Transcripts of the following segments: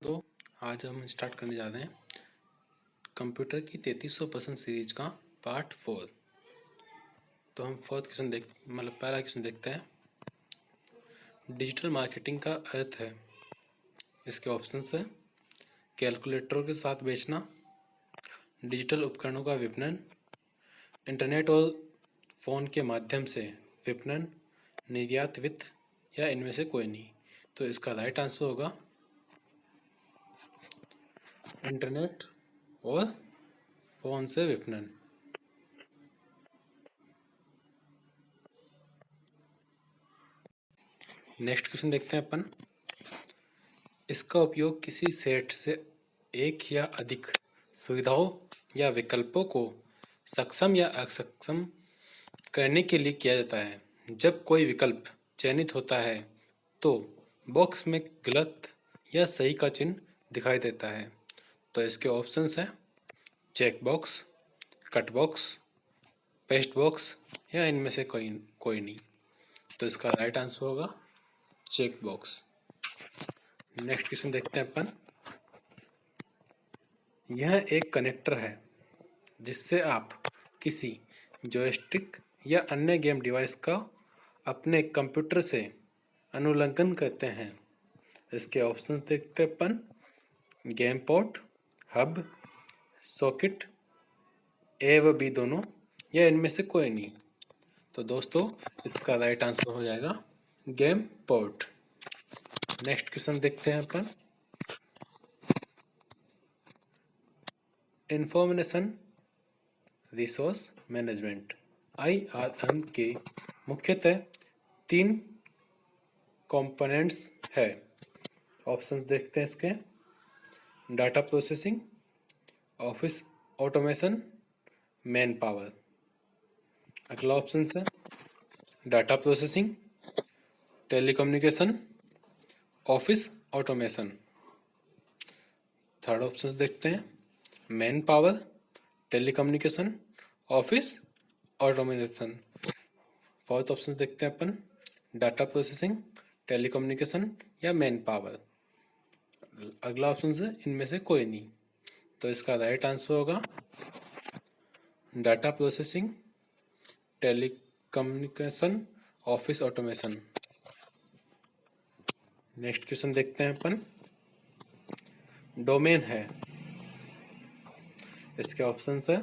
तो आज हम स्टार्ट करने जा रहे हैं कंप्यूटर की 3300% सीरीज का पार्ट 4। तो हम फोर्थ क्वेश्चन पहला क्वेश्चन देखते हैं। डिजिटल मार्केटिंग का अर्थ है। इसके ऑप्शंस है कैलकुलेटरों के साथ बेचना, डिजिटल उपकरणों का विपणन, इंटरनेट और फ़ोन के माध्यम से विपणन, निर्यात वित्त या इनमें से कोई नहीं। तो इसका राइट आंसर होगा इंटरनेट और फ़ोन से विपणन। नेक्स्ट क्वेश्चन देखते हैं अपन। इसका उपयोग किसी सेट से एक या अधिक सुविधाओं या विकल्पों को सक्षम या अक्षम करने के लिए किया जाता है। जब कोई विकल्प चयनित होता है तो बॉक्स में गलत या सही का चिन्ह दिखाई देता है। तो इसके ऑप्शंस हैं check box, cut box, paste box या इनमें से कोई कोई नहीं। तो इसका राइट आंसर होगा चेक बॉक्स। नेक्स्ट क्वेश्चन देखते हैं अपन। यह एक कनेक्टर है जिससे आप किसी जॉयस्टिक या अन्य गेम डिवाइस का अपने कंप्यूटर से अनुलंघन करते हैं। इसके ऑप्शंस देखते हैं अपन गेम पोर्ट, हब, सॉकेट, ए व बी दोनों या इनमें से कोई नहीं। तो दोस्तों इसका राइट आंसर हो जाएगा गेम पोर्ट। नेक्स्ट क्वेश्चन देखते हैं अपन। इंफॉर्मेशन रिसोर्स मैनेजमेंट IRM के मुख्यतः 3 कंपोनेंट्स है। ऑप्शन देखते हैं इसके data processing, office automation, man power. अगला ऑप्शन है data processing, telecommunication, office automation. Third option देखते हैं man power, telecommunication, office automation. Fourth option देखते हैं अपन डाटा प्रोसेसिंग, टेलीकम्युनिकेशन या मैन पावर। अगला ऑप्शन है इनमें से कोई नहीं। तो इसका राइट आंसर होगा data processing, telecommunication, office automation. Next question देखते हैं अपन। डोमेन है। इसके ऑप्शंस है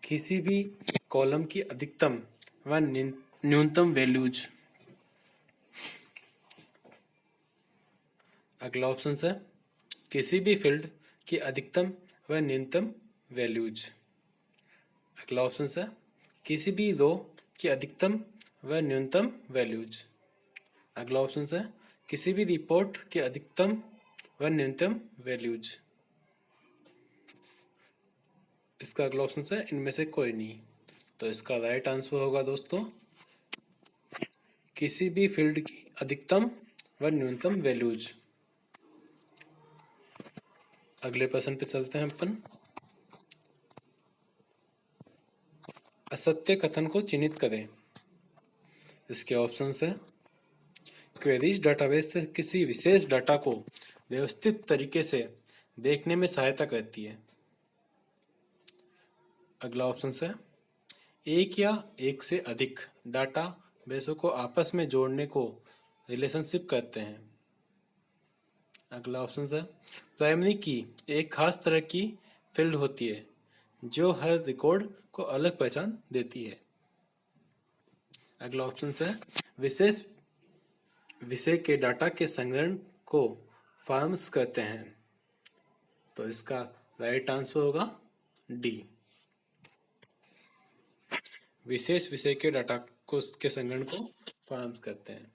किसी भी कॉलम की अधिकतम व न्यूनतम वैल्यूज। अगला ऑप्शन है किसी भी फील्ड की अधिकतम व न्यूनतम वैल्यूज। अगला ऑप्शन है किसी भी रो की अधिकतम व न्यूनतम वैल्यूज। अगला ऑप्शन है किसी भी रिपोर्ट की अधिकतम व न्यूनतम वैल्यूज। इसका अगला ऑप्शन है इनमें से कोई नहीं। तो इसका राइट आंसर होगा दोस्तों किसी भी फील्ड की अधिकतम व न्यूनतम वैल्यूज। अगले प्रश्न पे चलते हैं अपन। असत्य कथन को चिन्हित करें। इसके ऑप्शंस है क्वेरीज डाटाबेस से किसी विशेष डाटा को व्यवस्थित तरीके से देखने में सहायता करती है। अगला ऑप्शन है एक या एक से अधिक डाटा बेसों को आपस में जोड़ने को रिलेशनशिप कहते हैं। अगला ऑप्शन है प्राइमरी की एक खास तरह की फील्ड होती है जो हर रिकॉर्ड को अलग पहचान देती है। अगला ऑप्शन है विशेष विषय के डाटा के संग्रहण को फॉर्म्स कहते हैं। तो इसका राइट आंसर होगा डी, विशेष विषय के डाटा को के संग्रहण को फॉर्म्स कहते हैं।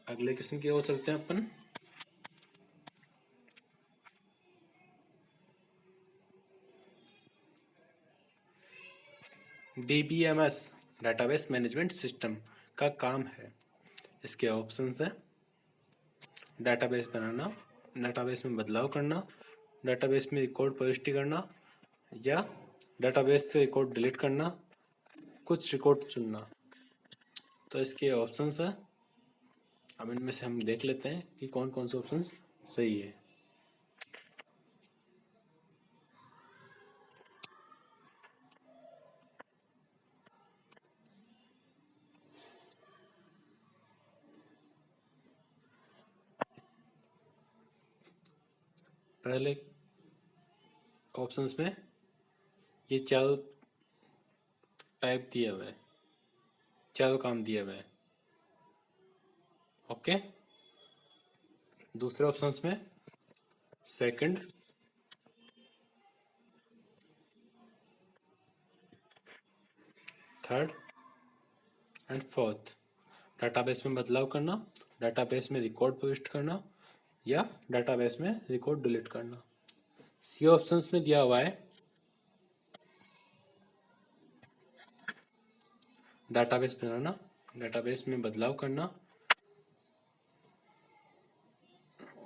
अगले क्वेश्चन की ओर चलते हैं अपन। DBMS डाटाबेस मैनेजमेंट सिस्टम का काम है। इसके ऑप्शंस हैं डाटाबेस बनाना, डाटाबेस में बदलाव करना, डाटाबेस में रिकॉर्ड प्रविष्टि करना या डाटाबेस से रिकॉर्ड डिलीट करना, कुछ रिकॉर्ड चुनना। तो इसके ऑप्शंस हैं अब इनमें से हम देख लेते हैं कि कौन कौन से ऑप्शंस सही है। पहले ऑप्शंस में ये चारों टाइप दिए हुए हैं, चारों काम दिए हुए हैं। ओके, दूसरे ऑप्शंस में second, third and fourth. Database में बदलाव करना, डाटाबेस में रिकॉर्ड प्रविष्ट करना या डाटाबेस में रिकॉर्ड डिलीट करना। सी ऑप्शंस में दिया हुआ है डाटाबेस बनाना, डाटाबेस में बदलाव करना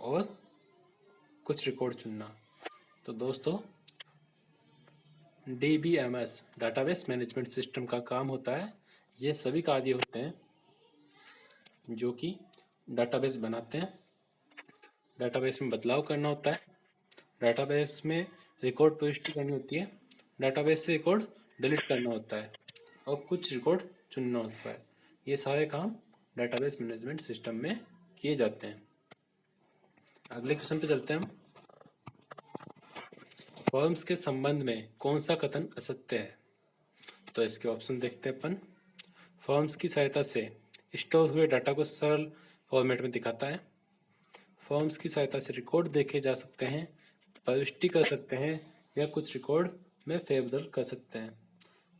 और कुछ रिकॉर्ड चुनना। तो दोस्तों, DBMS डाटाबेस मैनेजमेंट सिस्टम का काम होता है, ये सभी कार्य होते हैं जो कि डाटाबेस बनाते हैं, डाटाबेस में बदलाव करना होता है, डाटाबेस में रिकॉर्ड प्रविष्टि करनी होती है, डाटाबेस से रिकॉर्ड डिलीट करना होता है और कुछ रिकॉर्ड चुनना होता है। ये सारे काम डाटाबेस मैनेजमेंट सिस्टम में किए जाते हैं। अगले क्वेश्चन पे चलते हैं हम। फॉर्म्स के संबंध में कौन सा कथन असत्य है? तो इसके ऑप्शन देखते हैं अपन। फॉर्म्स की सहायता से स्टोर हुए डाटा को सरल फॉर्मेट में दिखाता है। फॉर्म्स की सहायता से रिकॉर्ड देखे जा सकते हैं, प्रविष्टि कर सकते हैं या कुछ रिकॉर्ड में फेरबदल कर सकते हैं।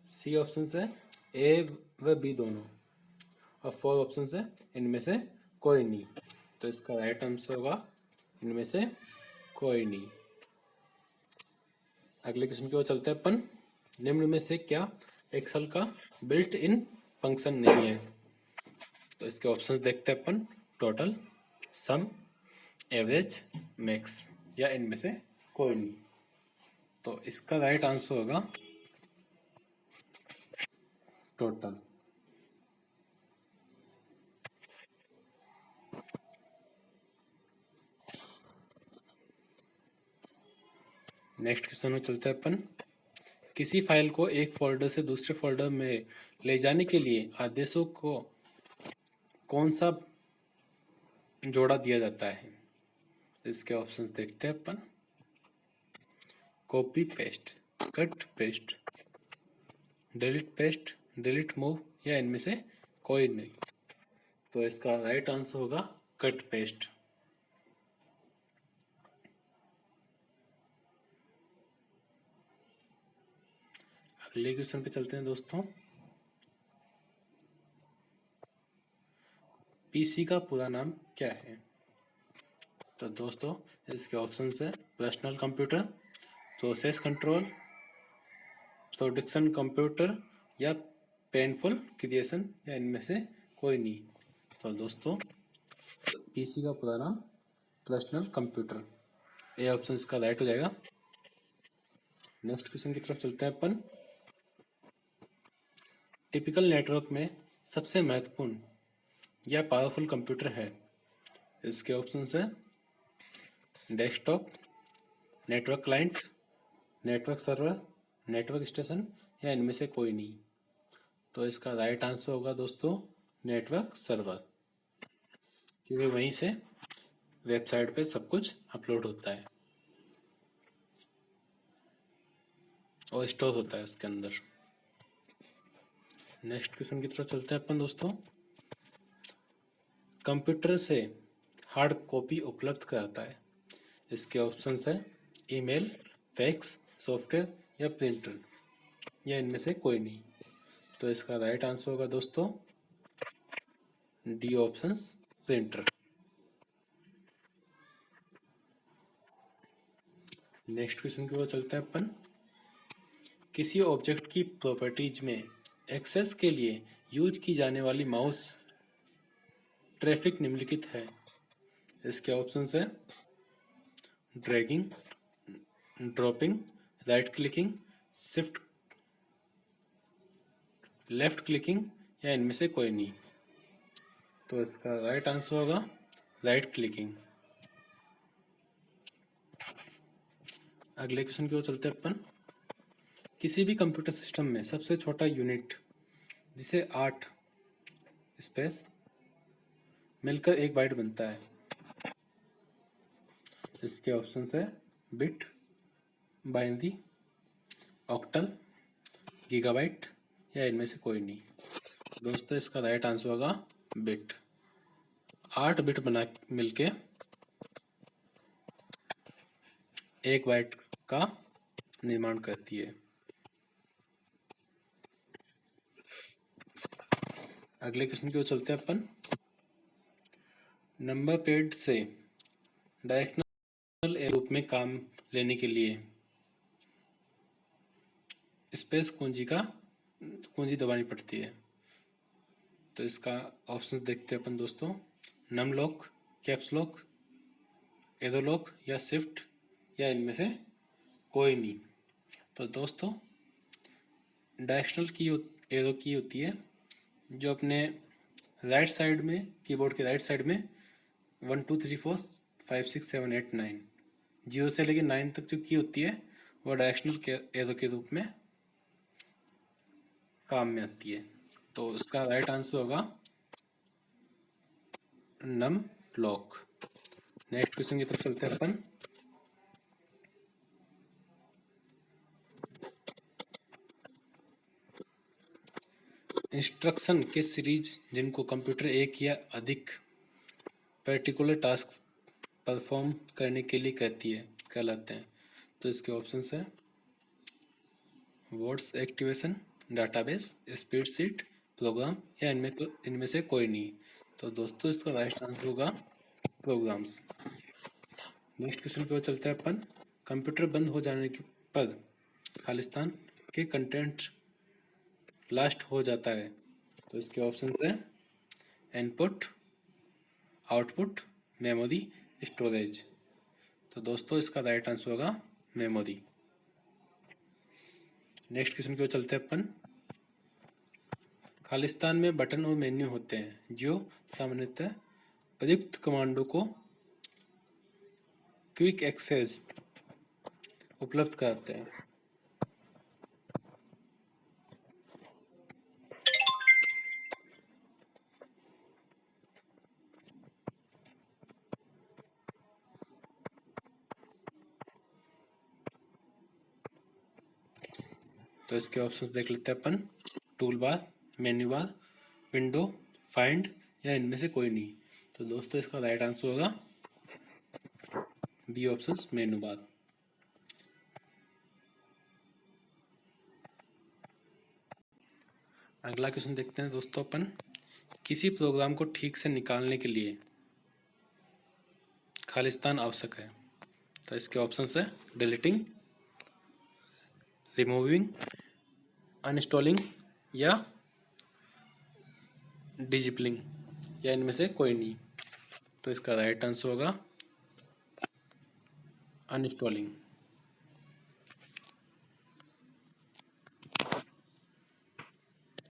सी ऑप्शन है ए व बी दोनों और फोर ऑप्शन है इनमें से कोई नहीं। तो इसका राइट आंसर होगा इनमें से कोई नहीं। अगले क्वेश्चन की ओर चलते हैं अपन। निम्न में से क्या एक्सेल का बिल्ट इन फंक्शन नहीं है? तो इसके ऑप्शंस देखते हैं अपन। टोटल, सम, एवरेज, मैक्स या इनमें से कोई नहीं। तो इसका राइट आंसर होगा टोटल। नेक्स्ट क्वेश्चन में चलते हैं अपन। किसी फाइल को एक फोल्डर से दूसरे फोल्डर में ले जाने के लिए आदेशों को कौन सा जोड़ा दिया जाता है? इसके ऑप्शन देखते हैं अपन। Copy paste, cut paste, delete paste, delete move या इनमें से कोई नहीं। तो इसका राइट आंसर होगा कट पेस्ट। अगले क्वेश्चन पे चलते हैं दोस्तों। पीसी का पूरा नाम क्या है? तो दोस्तों, इसके ऑप्शन है personal computer, process control, production computer या पेनफुल क्रिएशन या इनमें से कोई नहीं। तो दोस्तों, पीसी का पूरा नाम पर्सनल कंप्यूटर, ये ऑप्शन इसका राइट हो जाएगा। नेक्स्ट क्वेश्चन की तरफ चलते हैं अपन। टिपिकल नेटवर्क में सबसे महत्वपूर्ण या पावरफुल कंप्यूटर है? इसके ऑप्शन है desktop, network client, network server, network station या इनमें से कोई नहीं। तो इसका राइट आंसर होगा दोस्तों नेटवर्क सर्वर, क्योंकि वहीं से वेबसाइट पे सब कुछ अपलोड होता है और स्टोर होता है उसके अंदर। नेक्स्ट क्वेश्चन की तरफ चलते हैं अपन दोस्तों। कंप्यूटर से हार्ड कॉपी उपलब्ध कराता है? इसके ऑप्शंस है ईमेल, फैक्स, सॉफ्टवेयर या प्रिंटर या इनमें से कोई नहीं। तो इसका राइट आंसर होगा दोस्तों D options, printer. Next question की ओर चलते हैं अपन। किसी ऑब्जेक्ट की प्रॉपर्टीज में एक्सेस के लिए यूज की जाने वाली माउस ट्रैफिक निम्नलिखित है? इसके ऑप्शंस है dragging, dropping, right clicking, shift, left clicking या इनमें से कोई नहीं। तो इसका राइट आंसर होगा राइट क्लिकिंग। अगले क्वेश्चन की ओर चलते हैं अपन। किसी भी कंप्यूटर सिस्टम में सबसे छोटा यूनिट जिसे 8 स्पेस मिलकर 1 बाइट बनता है, इसके ऑप्शन है बिट, बाइनरी, ऑक्टल, गीगाबाइट या इनमें से कोई नहीं। दोस्तों इसका राइट आंसर होगा बिट। 8 बिट बना मिलके 1 बाइट का निर्माण करती है। अगले क्वेश्चन की ओर चलते हैं अपन। नंबर पेड से डायरेक्शनल रूप में काम लेने के लिए स्पेस कुंजी दबानी पड़ती है। तो इसका ऑप्शन देखते हैं अपन दोस्तों। Num lock, caps lock, arrow lock या शिफ्ट या इनमें से कोई नहीं। तो दोस्तों डायरेक्शनल की एरो की होती है जो अपने राइट साइड में, कीबोर्ड के राइट साइड में 1 2 3 4 5 6 7 8 9 0 से लेकर 9 तक जो की होती है वो डायरेक्शनल एरो के रूप में काम में आती है। तो इसका राइट आंसर होगा नम लॉक। नेक्स्ट क्वेश्चन की तरफ चलते हैं अपन। इंस्ट्रक्शन के सीरीज जिनको कंप्यूटर एक या अधिक पर्टिकुलर टास्क परफॉर्म करने के लिए कहलाते हैं। तो इसके ऑप्शंस हैं words activation, database, spreadsheet, program या इनमें से कोई नहीं। तो दोस्तों इसका राइट आंसर होगा प्रोग्राम्स। नेक्स्ट क्वेश्चन की ओर चलते हैं अपन। कंप्यूटर बंद हो जाने के पर खालिस्तान के कंटेंट लास्ट हो जाता है। तो इसके ऑप्शंस हैं इनपुट, आउटपुट, मेमोरी, स्टोरेज। तो दोस्तों इसका राइट आंसर होगा मेमोरी। नेक्स्ट क्वेश्चन की ओर चलते हैं अपन। खालिस्तान में बटन और मेन्यू होते हैं जो सामान्यतः प्रयुक्त कमांडो को क्विक एक्सेस उपलब्ध कराते हैं। तो इसके ऑप्शंस देख लेते हैं अपन। Tool bar, menu bar, window, find या इनमें से कोई नहीं। तो दोस्तों इसका राइट आंसर होगा बी ऑप्शंस, मेन्यू बार। अगला क्वेश्चन देखते हैं दोस्तों अपन। किसी प्रोग्राम को ठीक से निकालने के लिए खालिस्तान आवश्यक है। तो इसके ऑप्शंस है डिलीटिंग, रिमूविंग, अनइंस्टॉलिंग या डिजिपलिंग या इनमें से कोई नहीं। तो इसका राइट आंसर होगा अनइंस्टॉलिंग।